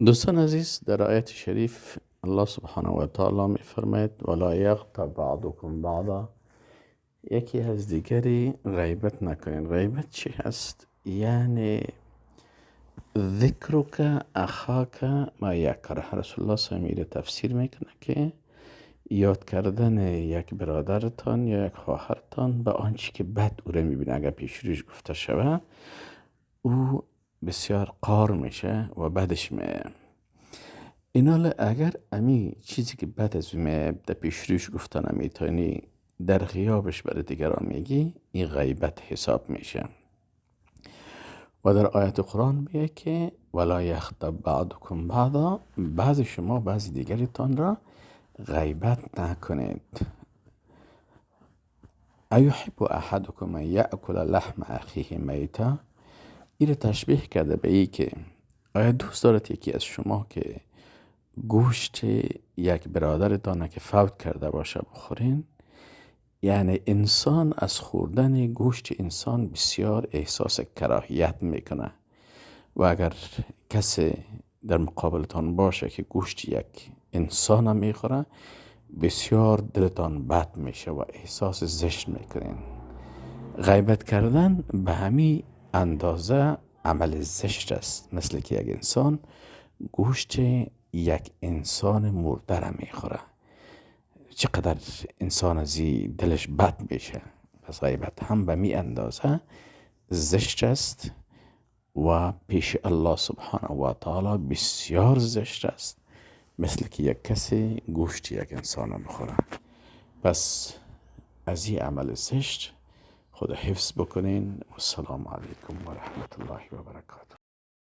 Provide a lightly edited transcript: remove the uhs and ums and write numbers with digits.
دوستان عزیز، در آیت شریف الله سبحانه و تعالی می فرماید ولا یغتب بعضکم بعضا، یکی از دیگری غیبت نکنین. غیبت چی هست؟ یعنی ذکرک اخاک ما یکره. رسول الله صلی الله علیه و تفسیر میکنه که یاد کردن یک برادرتان یا یک خواهرتان به آنچه که بد او را میبینه، اگر پیش روش گفته شود او بسیار قار میشه و بدش میه. اینا اگر امی چیزی که بعد از در پیش روش گفتن میتونی در غیابش برای دیگران میگی، این غیبت حساب میشه. و در آیت قرآن میگه که ولا یغتب بعضکم بعضا، بعض شما بعضی دیگریتان را غیبت نکنید. ایحب احدکم ان یأکل لحم اخیه میتا، این را تشبیه کرده به این که آیا دوست دارد یکی از شما که گوشت یک برادرتان که فوت کرده باشه بخورین؟ یعنی انسان از خوردن گوشت انسان بسیار احساس کراهیت میکنه و اگر کسی در مقابلتان باشه که گوشت یک انسان میخوره بسیار دلتان بد میشه و احساس زشت میکنین. غیبت کردن به همین اندازه عمل زشت است، مثل که یک انسان گوشت یک انسان مرده را میخوره. چقدر انسان از دلش بد میشه. پس غیبت هم به می اندازه زشت است و پیش الله سبحانه و تعالی بسیار زشت است، مثل که یک کسی گوشت یک انسان میخوره. پس از این عمل زشت خود حفظ بکنین. و السلام علیکم و رحمت الله و برکاته.